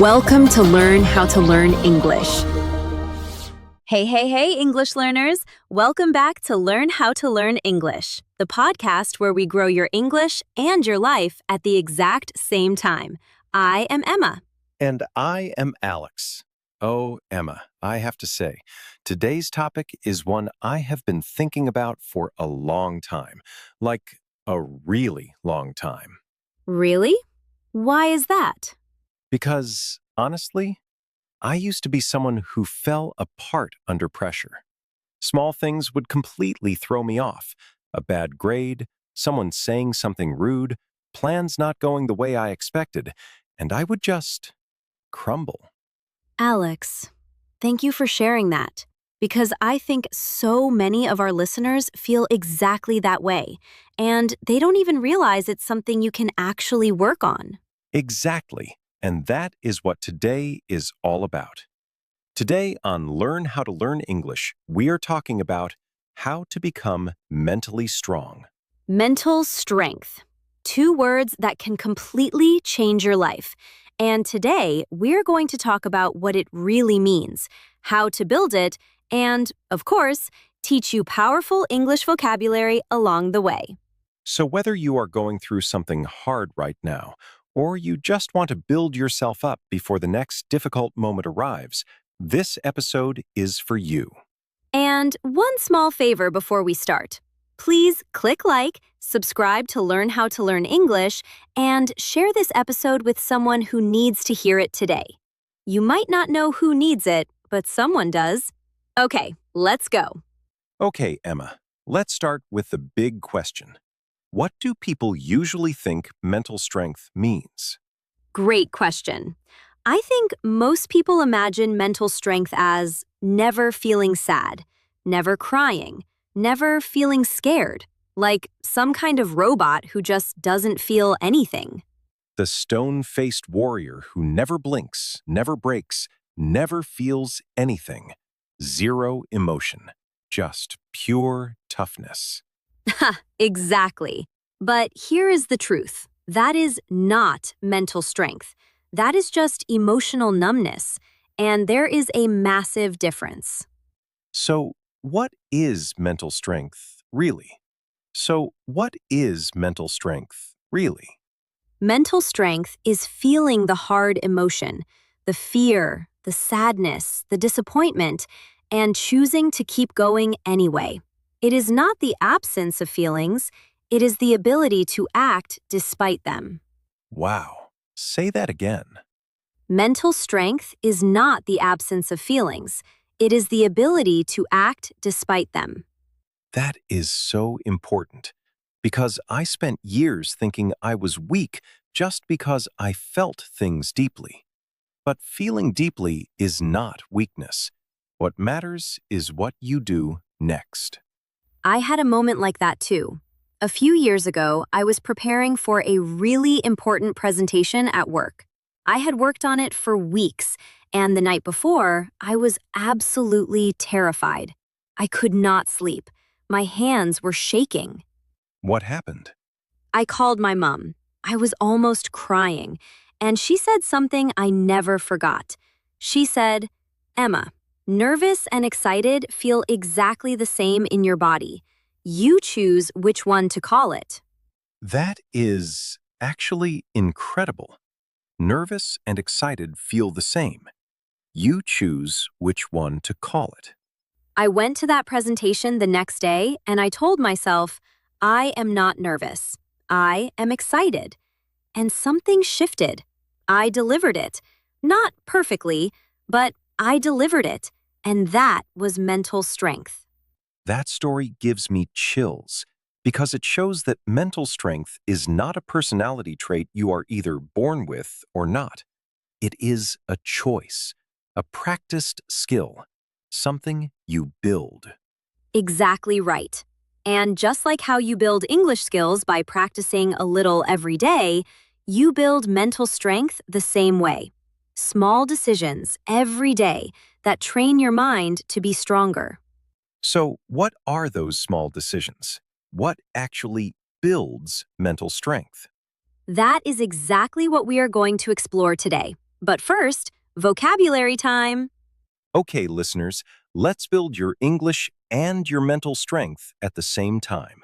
Welcome to Learn How to Learn English. Hey, English learners. Welcome back to Learn How to Learn English, the podcast where we grow your English and your life at the exact same time. I am Emma. And I am Alex. Oh, Emma, I have to say, today's topic is one I have been thinking about for a long time, like a really long time. Really? Why is that? Because, honestly, I used to be someone who fell apart under pressure. Small things would completely throw me off. A bad grade, someone saying something rude, plans not going the way I expected, and I would just crumble. Alex, thank you for sharing that, because I think so many of our listeners feel exactly that way, and they don't even realize it's something you can actually work on. Exactly. And that is what today is all about. Today on Learn How to Learn English, we are talking about how to become mentally strong. Mental strength. Two words that can completely change your life. And today, we're going to talk about what it really means, how to build it, and, of course, teach you powerful English vocabulary along the way. So whether you are going through something hard right now, or you just want to build yourself up before the next difficult moment arrives, this episode is for you. And one small favor before we start. Please click like, subscribe to Learn How to Learn English, and share this episode with someone who needs to hear it today. You might not know who needs it, but someone does. Okay, let's go. Okay, Emma, let's start with the big question. What do people usually think mental strength means? Great question. I think most people imagine mental strength as never feeling sad, never crying, never feeling scared, like some kind of robot who just doesn't feel anything. The stone-faced warrior who never blinks, never breaks, never feels anything. Zero emotion, just pure toughness. Ha, exactly. But here is the truth. That is not mental strength. That is just emotional numbness. And there is a massive difference. So, what is mental strength, really? Mental strength is feeling the hard emotion, the fear, the sadness, the disappointment, and choosing to keep going anyway. It is not the absence of feelings, it is the ability to act despite them. Wow. Say that again. Mental strength is not the absence of feelings, it is the ability to act despite them. That is so important because I spent years thinking I was weak just because I felt things deeply. But feeling deeply is not weakness. What matters is what you do next. I had a moment like that too. A few years ago, I was preparing for a really important presentation at work. I had worked on it for weeks, and the night before, I was absolutely terrified. I could not sleep. My hands were shaking. What happened? I called my mom. I was almost crying, and she said something I never forgot. She said, "Emma, nervous and excited feel exactly the same in your body. You choose which one to call it." That is actually incredible. Nervous and excited feel the same. You choose which one to call it. I went to that presentation the next day and I told myself, I am not nervous. I am excited. And something shifted. I delivered it. Not perfectly, but I delivered it. And that was mental strength. That story gives me chills because it shows that mental strength is not a personality trait you are either born with or not. It is a choice, a practiced skill, something you build. Exactly right. And just like how you build English skills by practicing a little every day, you build mental strength the same way. Small decisions every day that train your mind to be stronger. So, what are those small decisions? What actually builds mental strength? That is exactly what we are going to explore today. But first, vocabulary time. Okay, listeners, let's build your English and your mental strength at the same time.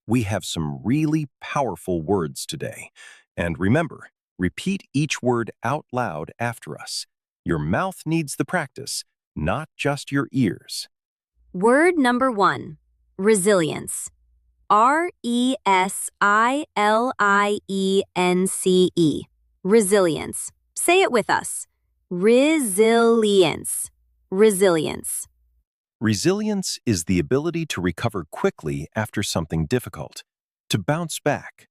We have some really powerful words today. And remember, repeat each word out loud after us. Your mouth needs the practice, not just your ears. Word number 1, resilience. RESILIENCE. Resilience. Say it with us. Resilience. Resilience. Resilience is the ability to recover quickly after something difficult, to bounce back.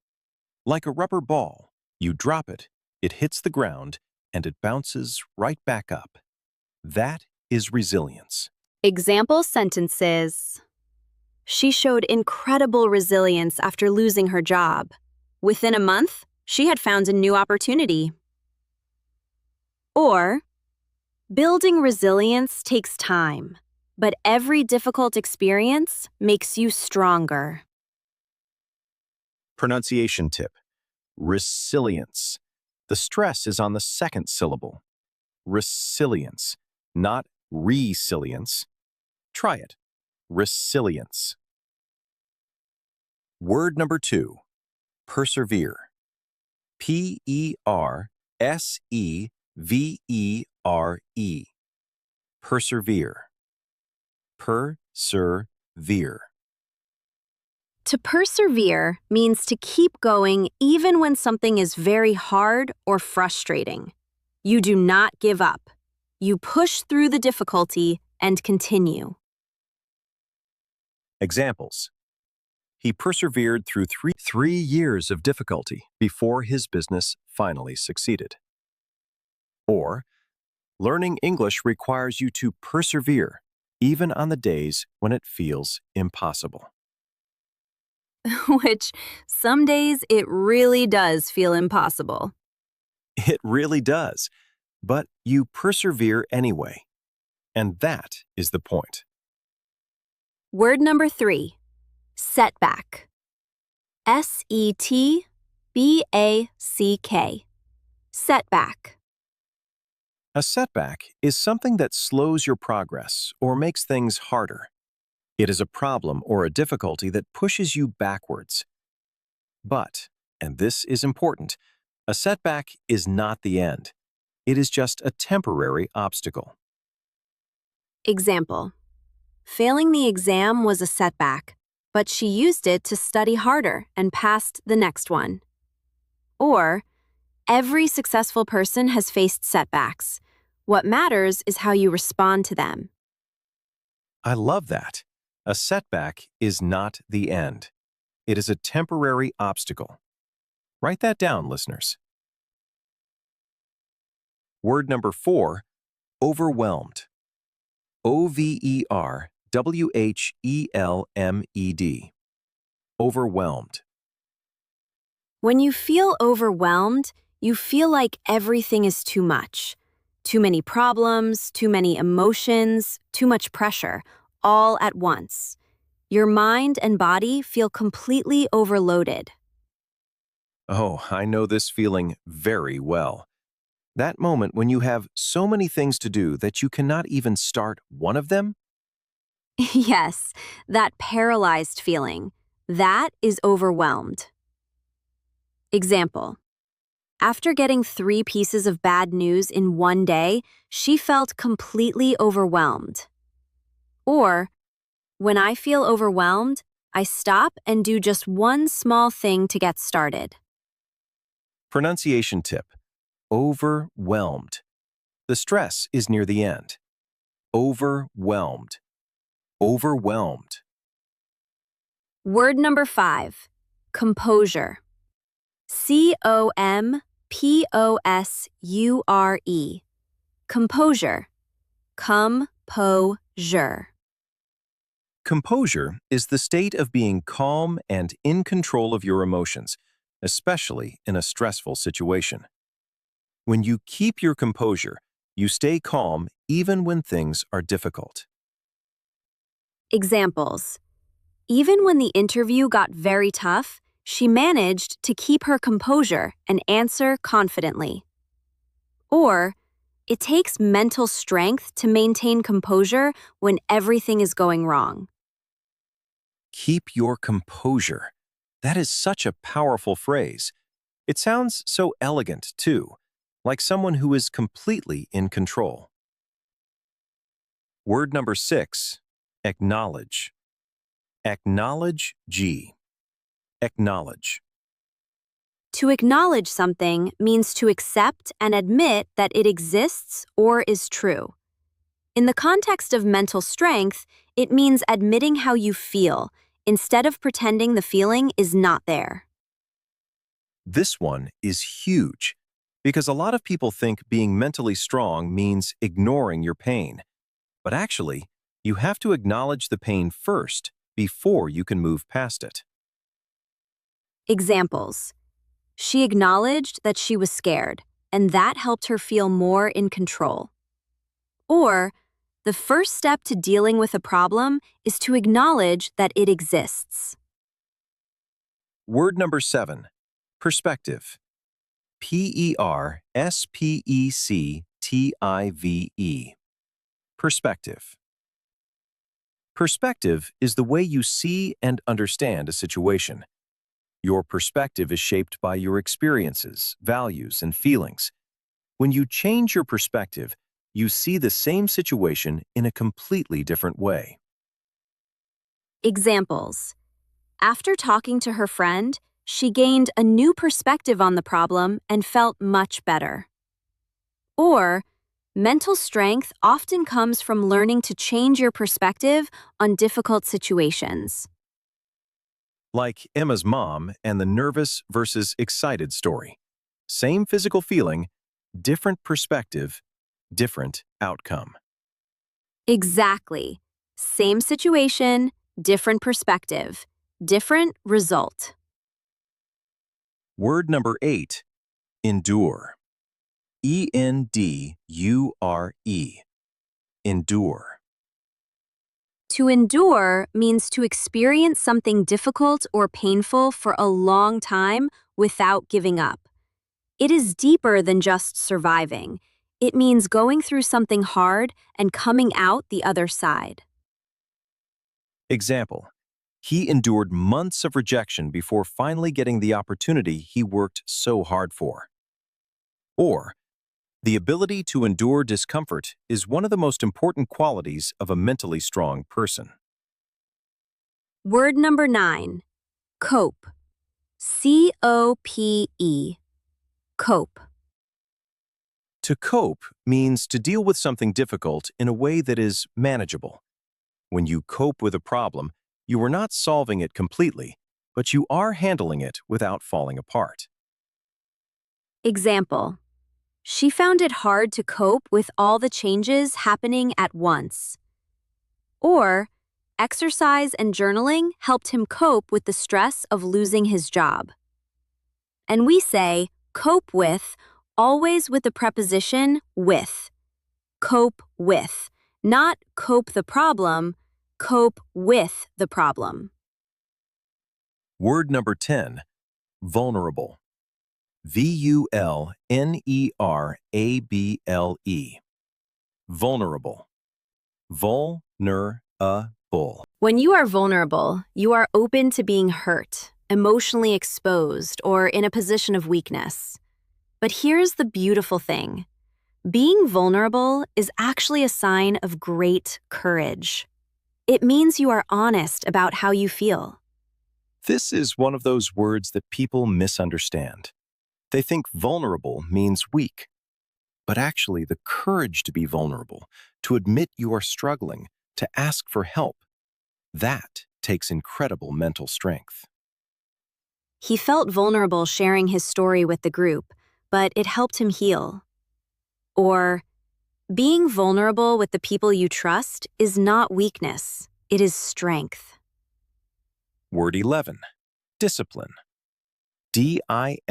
Like a rubber ball, you drop it, it hits the ground, and it bounces right back up. That is resilience. Example sentences. She showed incredible resilience after losing her job. Within a month, she had found a new opportunity. Or, building resilience takes time, but every difficult experience makes you stronger. Pronunciation tip. Resilience. The stress is on the second syllable. Resilience, not resilience. Try it. Resilience. Word number 2. Persevere. Persevere. Persevere. Persevere. To persevere means to keep going even when something is very hard or frustrating. You do not give up. You push through the difficulty and continue. Examples. He persevered through three years of difficulty before his business finally succeeded. Or, learning English requires you to persevere, even on the days when it feels impossible. Which some days it really does feel impossible. It really does, but you persevere anyway. And that is the point. Word number 3, setback. SETBACK. Setback. A setback is something that slows your progress or makes things harder. It is a problem or a difficulty that pushes you backwards. But, and this is important, a setback is not the end. It is just a temporary obstacle. Example. Failing the exam was a setback, but she used it to study harder and passed the next one. Or, every successful person has faced setbacks. What matters is how you respond to them. I love that. A setback is not the end. It is a temporary obstacle. Write that down, listeners. Word number 4, overwhelmed. OVERWHELMED. Overwhelmed. When you feel overwhelmed, you feel like everything is too much. Too many problems, too many emotions, too much pressure, all at once. Your mind and body feel completely overloaded. Oh, I know this feeling very well. That moment when you have so many things to do that you cannot even start one of them? Yes, that paralyzed feeling. That is overwhelmed. Example. After getting 3 pieces of bad news in one day, she felt completely overwhelmed. Or, when I feel overwhelmed, I stop and do just one small thing to get started. Pronunciation tip. Overwhelmed. The stress is near the end. Overwhelmed. Overwhelmed. Word number 5, composure. COMPOSURE. Composure. Composure. Composure is the state of being calm and in control of your emotions, especially in a stressful situation. When you keep your composure, you stay calm even when things are difficult. Examples. Even when the interview got very tough, she managed to keep her composure and answer confidently. Or, it takes mental strength to maintain composure when everything is going wrong. Keep your composure. That is such a powerful phrase. It sounds so elegant, too, like someone who is completely in control. Word number 6, acknowledge. Acknowledge G. Acknowledge. To acknowledge something means to accept and admit that it exists or is true. In the context of mental strength, it means admitting how you feel instead of pretending the feeling is not there. This one is huge because a lot of people think being mentally strong means ignoring your pain. But actually, you have to acknowledge the pain first before you can move past it. Examples. She acknowledged that she was scared, and that helped her feel more in control. Or, the first step to dealing with a problem is to acknowledge that it exists. Word number 7, perspective. Perspective. Perspective. Perspective is the way you see and understand a situation. Your perspective is shaped by your experiences, values, and feelings. When you change your perspective, you see the same situation in a completely different way. Examples. After talking to her friend, she gained a new perspective on the problem and felt much better. Or, mental strength often comes from learning to change your perspective on difficult situations. Like Emma's mom and the nervous versus excited story. Same physical feeling, different perspective, different outcome. Exactly. Same situation, different perspective, different result. Word number 8, endure. Endure. Endure. To endure means to experience something difficult or painful for a long time without giving up. It is deeper than just surviving. It means going through something hard and coming out the other side. Example. He endured months of rejection before finally getting the opportunity he worked so hard for. Or, the ability to endure discomfort is one of the most important qualities of a mentally strong person. Word number 9, cope. C-O-P-E. Cope. To cope means to deal with something difficult in a way that is manageable. When you cope with a problem, you are not solving it completely, but you are handling it without falling apart. Example. She found it hard to cope with all the changes happening at once. Or, exercise and journaling helped him cope with the stress of losing his job. And we say cope with always with the preposition with. Cope with, not cope the problem, cope with the problem. Word number 10, vulnerable. Vulnerable. Vulnerable. Vulnerable. When you are vulnerable, you are open to being hurt, emotionally exposed, or in a position of weakness. But here's the beautiful thing. Being vulnerable is actually a sign of great courage. It means you are honest about how you feel. This is one of those words that people misunderstand. They think vulnerable means weak. But actually, the courage to be vulnerable, to admit you are struggling, to ask for help, that takes incredible mental strength. He felt vulnerable sharing his story with the group, but it helped him heal. Or, being vulnerable with the people you trust is not weakness, it is strength. Word 11, discipline. Discipline.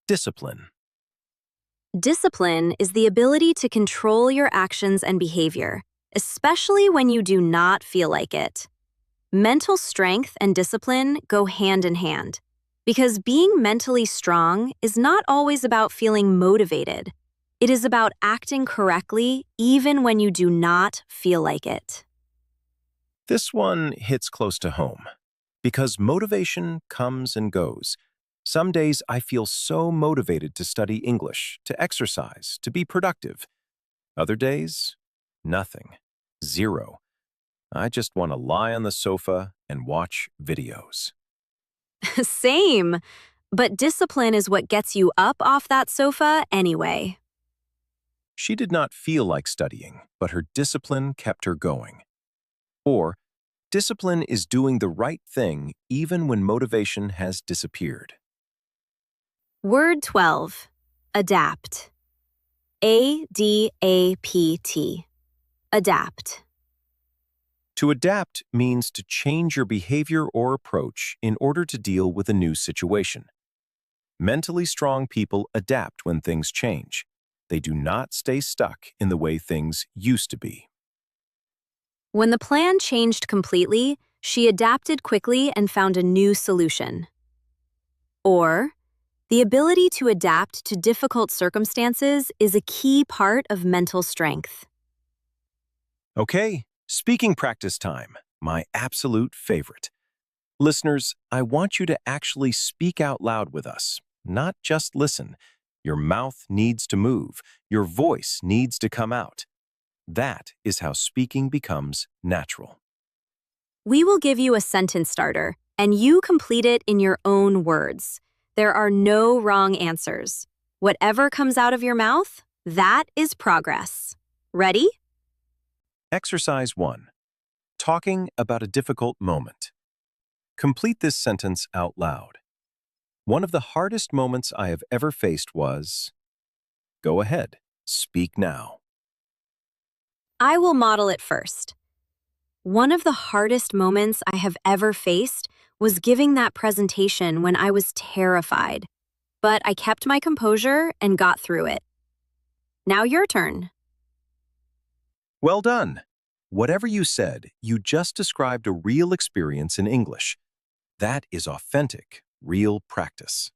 Discipline. Discipline is the ability to control your actions and behavior, especially when you do not feel like it. Mental strength and discipline go hand in hand. Because being mentally strong is not always about feeling motivated. It is about acting correctly even when you do not feel like it. This one hits close to home because motivation comes and goes. Some days I feel so motivated to study English, to exercise, to be productive. Other days, nothing. Zero. I just want to lie on the sofa and watch videos. Same. But discipline is what gets you up off that sofa anyway. She did not feel like studying, but her discipline kept her going. Or, discipline is doing the right thing even when motivation has disappeared. Word 12. Adapt. A-D-A-P-T. Adapt. To adapt means to change your behavior or approach in order to deal with a new situation. Mentally strong people adapt when things change. They do not stay stuck in the way things used to be. When the plan changed completely, she adapted quickly and found a new solution. Or, the ability to adapt to difficult circumstances is a key part of mental strength. Okay, speaking practice time, my absolute favorite. Listeners, I want you to actually speak out loud with us, not just listen. Your mouth needs to move. Your voice needs to come out. That is how speaking becomes natural. We will give you a sentence starter, and you complete it in your own words. There are no wrong answers. Whatever comes out of your mouth, that is progress. Ready? Exercise 1. Talking about a difficult moment. Complete this sentence out loud. One of the hardest moments I have ever faced was... Go ahead, speak now. I will model it first. One of the hardest moments I have ever faced was giving that presentation when I was terrified, but I kept my composure and got through it. Now your turn. Well done. Whatever you said, you just described a real experience in English. That is authentic, real practice.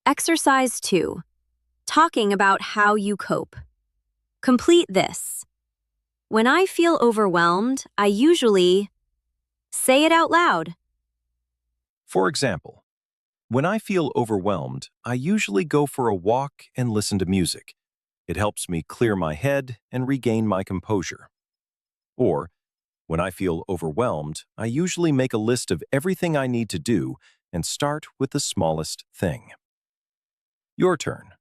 Exercise 2. Talking about how you cope. Complete this. When I feel overwhelmed, I usually say it out loud. For example, when I feel overwhelmed, I usually go for a walk and listen to music. It helps me clear my head and regain my composure. Or, when I feel overwhelmed, I usually make a list of everything I need to do and start with the smallest thing. Your turn.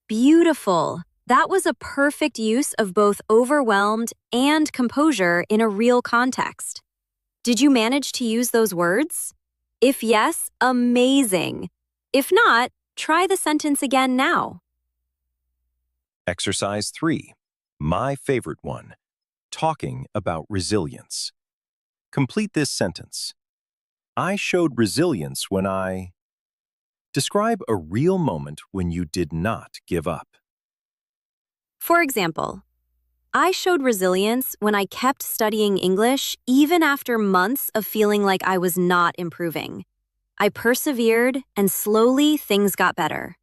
Beautiful. That was a perfect use of both overwhelmed and composure in a real context. Did you manage to use those words? If yes, amazing. If not, try the sentence again now. Exercise 3. My favorite one. Talking about resilience. Complete this sentence. I showed resilience when I... Describe a real moment when you did not give up. For example, I showed resilience when I kept studying English even after months of feeling like I was not improving. I persevered and slowly things got better.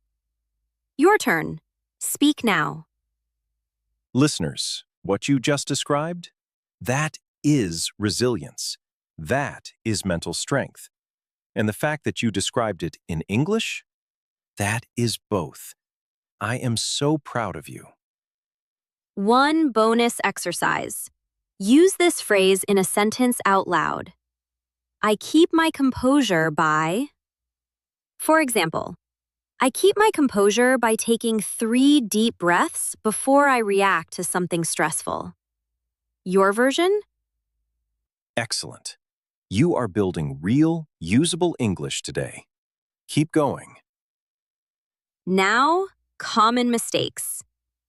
Your turn. Speak now. Listeners, what you just described? That is resilience. That is mental strength. And the fact that you described it in English? That is both. I am so proud of you. One bonus exercise. Use this phrase in a sentence out loud. I keep my composure by... For example, I keep my composure by taking 3 deep breaths before I react to something stressful. Your version? Excellent. You are building real, usable English today. Keep going. Now, common mistakes.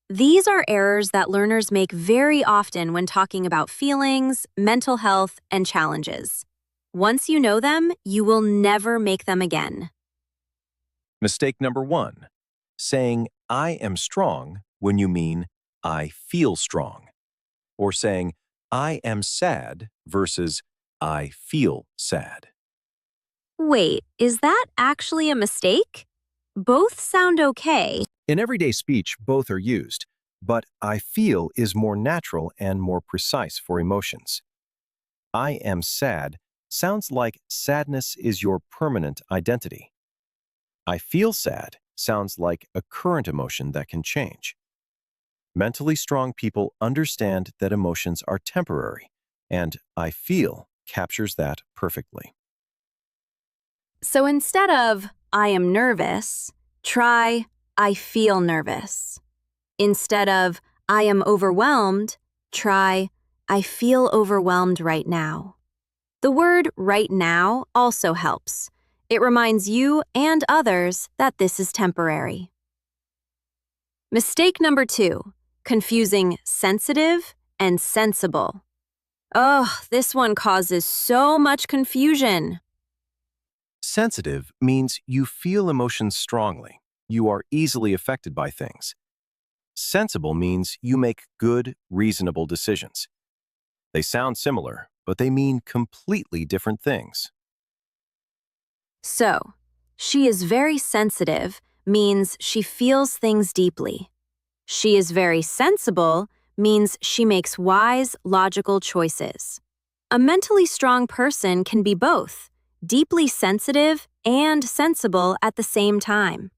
These are errors that learners make very often when talking about feelings, mental health, and challenges. Once you know them, you will never make them again. Mistake number 1. Saying, I am strong when you mean, I feel strong. Or saying, I am sad versus, I feel sad. Wait, is that actually a mistake? Both sound okay. In everyday speech, both are used, but I feel is more natural and more precise for emotions. I am sad sounds like sadness is your permanent identity. I feel sad sounds like a current emotion that can change. Mentally strong people understand that emotions are temporary, and I feel captures that perfectly. So instead of I am nervous, try I feel nervous. Instead of I am overwhelmed, try I feel overwhelmed right now. The word right now also helps. It reminds you and others that this is temporary. Mistake number 2, confusing sensitive and sensible. Oh, this one causes so much confusion. Sensitive means you feel emotions strongly. You are easily affected by things. Sensible means you make good, reasonable decisions. They sound similar, but they mean completely different things. So, she is very sensitive means she feels things deeply. She is very sensible means she makes wise, logical choices. A mentally strong person can be both, deeply sensitive and sensible at the same time.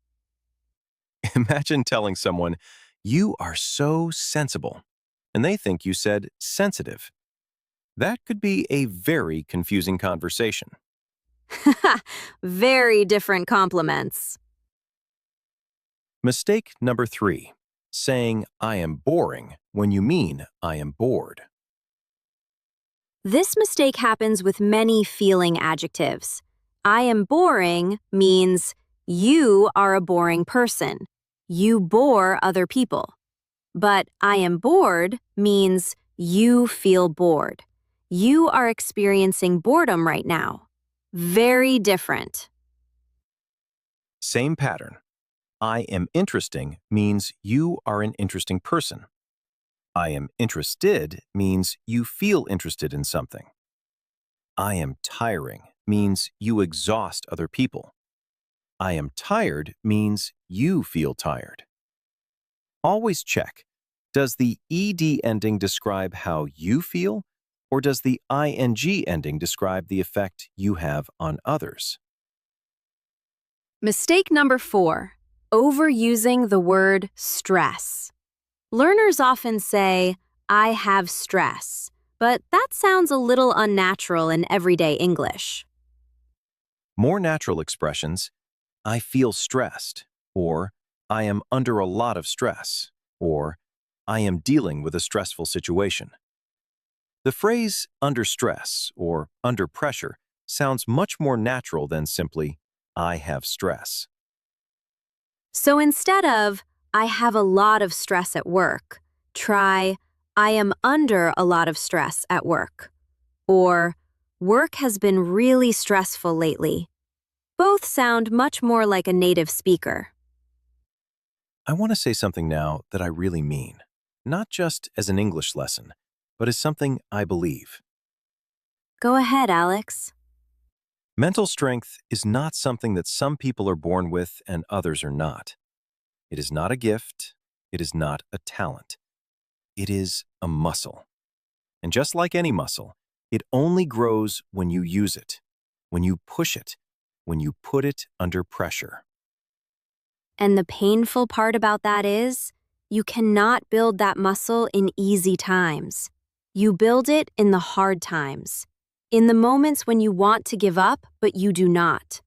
Imagine telling someone, you are so sensible, and they think you said sensitive. That could be a very confusing conversation. Very different compliments. Mistake number 3, saying I am boring when you mean I am bored. This mistake happens with many feeling adjectives. I am boring means you are a boring person. You bore other people. But I am bored means you feel bored. You are experiencing boredom right now. Very different. Same pattern. I am interesting means you are an interesting person. I am interested means you feel interested in something. I am tiring means you exhaust other people. I am tired means you feel tired. Always check. Does the ed ending describe how you feel, or does the ing ending describe the effect you have on others? Mistake number 4, overusing the word stress. Learners often say, I have stress, but that sounds a little unnatural in everyday English. More natural expressions, I feel stressed, or I am under a lot of stress, or I am dealing with a stressful situation. The phrase under stress or under pressure sounds much more natural than simply I have stress. So instead of, I have a lot of stress at work, try, I am under a lot of stress at work. Or, work has been really stressful lately. Both sound much more like a native speaker. I want to say something now that I really mean, not just as an English lesson, but as something I believe. Go ahead, Alex. Mental strength is not something that some people are born with and others are not. It is not a gift. It is not a talent. It is a muscle. And just like any muscle, it only grows when you use it, when you push it, when you put it under pressure. And the painful part about that is, you cannot build that muscle in easy times. You build it in the hard times. In the moments when you want to give up, but you do not.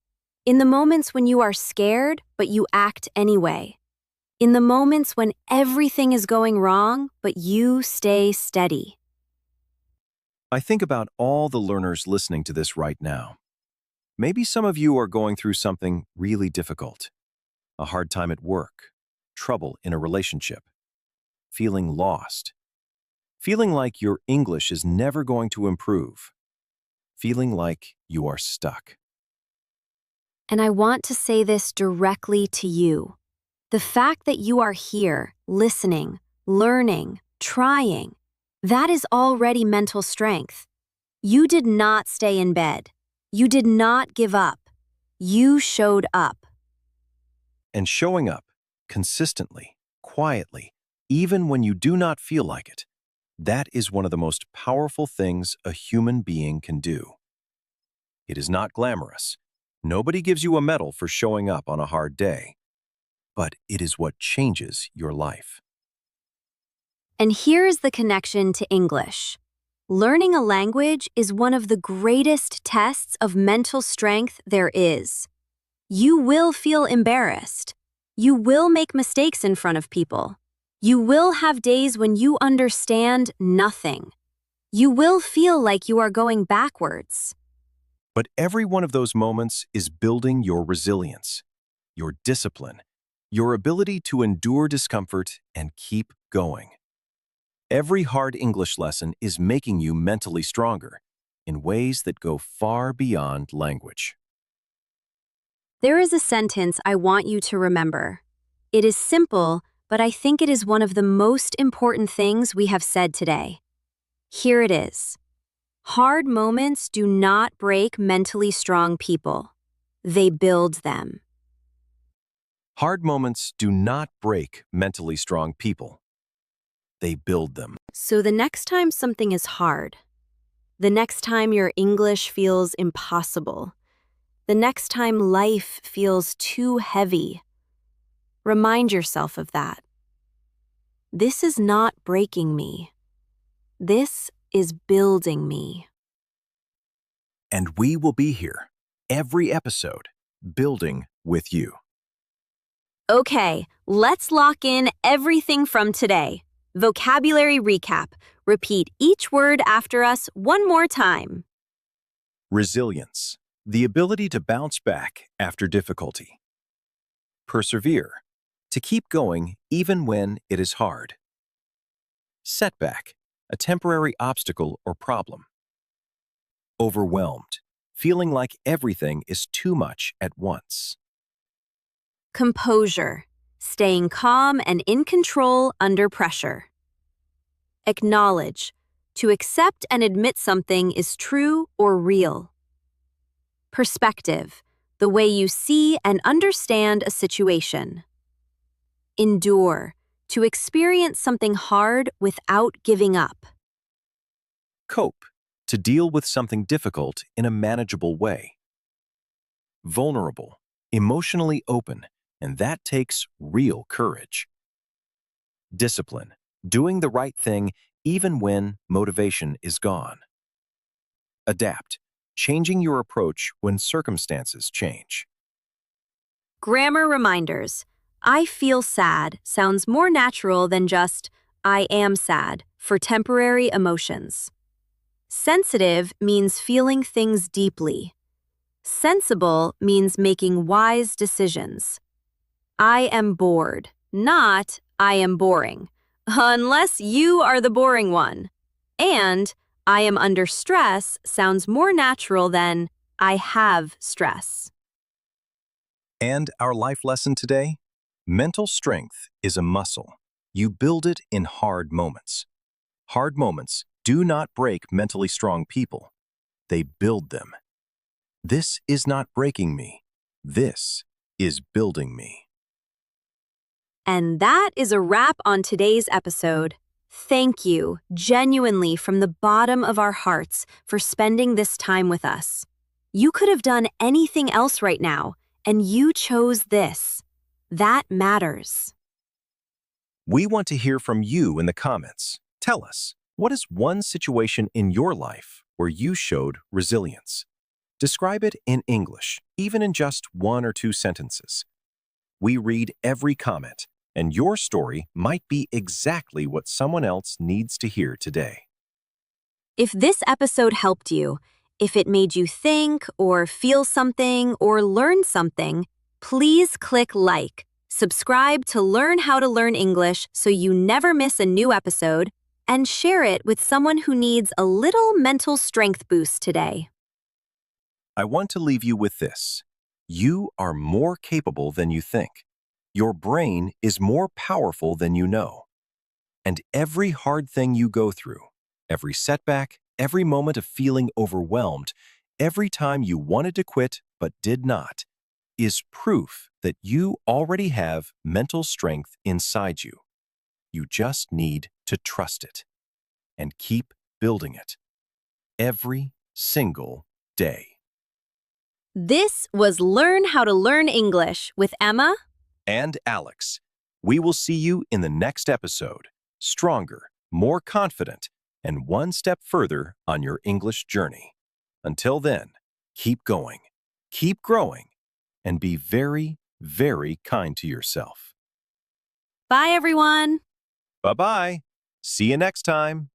In the moments when you are scared, but you act anyway. In the moments when everything is going wrong, but you stay steady. I think about all the learners listening to this right now. Maybe some of you are going through something really difficult. A hard time at work, trouble in a relationship, feeling lost, feeling like your English is never going to improve, feeling like you are stuck. And I want to say this directly to you. The fact that you are here, listening, learning, trying, that is already mental strength. You did not stay in bed. You did not give up. You showed up. And showing up consistently, quietly, even when you do not feel like it, that is one of the most powerful things a human being can do. It is not glamorous. Nobody gives you a medal for showing up on a hard day, but it is what changes your life. And here's the connection to English. Learning a language is one of the greatest tests of mental strength there is. You will feel embarrassed. You will make mistakes in front of people. You will have days when you understand nothing. You will feel like you are going backwards. But every one of those moments is building your resilience, your discipline, your ability to endure discomfort and keep going. Every hard English lesson is making you mentally stronger in ways that go far beyond language. There is a sentence I want you to remember. It is simple, but I think it is one of the most important things we have said today. Here it is. Hard moments do not break mentally strong people. They build them. Hard moments do not break mentally strong people. They build them. So the next time something is hard, the next time your English feels impossible, the next time life feels too heavy, remind yourself of that. This is not breaking me. This is building me. And we will be here, every episode, building with you. Okay, let's lock in everything from today. Vocabulary recap. Repeat each word after us one more time. Resilience, the ability to bounce back after difficulty. Persevere, to keep going even when it is hard. Setback, a temporary obstacle or problem. Overwhelmed, feeling like everything is too much at once. Composure, staying calm and in control under pressure. Acknowledge, to accept and admit something is true or real. Perspective, the way you see and understand a situation. Endure, to experience something hard without giving up. Cope, to deal with something difficult in a manageable way. Vulnerable, emotionally open, and that takes real courage. Discipline, doing the right thing even when motivation is gone. Adapt, changing your approach when circumstances change. Grammar reminders. I feel sad sounds more natural than just I am sad for temporary emotions. Sensitive means feeling things deeply. Sensible means making wise decisions. I am bored, not I am boring, unless you are the boring one. And I am under stress sounds more natural than I have stress. And our life lesson today? Mental strength is a muscle. You build it in hard moments. Hard moments do not break mentally strong people. They build them. This is not breaking me. This is building me. And that is a wrap on today's episode. Thank you, genuinely from the bottom of our hearts, for spending this time with us. You could have done anything else right now, and you chose this. That matters. We want to hear from you in the comments. Tell us, what is one situation in your life where you showed resilience? Describe it in English, even in just 1 or 2 sentences. We read every comment, and your story might be exactly what someone else needs to hear today. If this episode helped you, if it made you think or feel something or learn something, please click like, subscribe to learn how to learn English so you never miss a new episode, and share it with someone who needs a little mental strength boost today. I want to leave you with this. You are more capable than you think. Your brain is more powerful than you know. And every hard thing you go through, every setback, every moment of feeling overwhelmed, every time you wanted to quit but did not is proof that you already have mental strength inside you. You just need to trust it and keep building it every single day. This was Learn How to Learn English with Emma. And Alex, we will see you in the next episode, stronger, more confident, and one step further on your English journey. Until then, keep going, keep growing, and be very, very kind to yourself. Bye, everyone. Bye-bye. See you next time.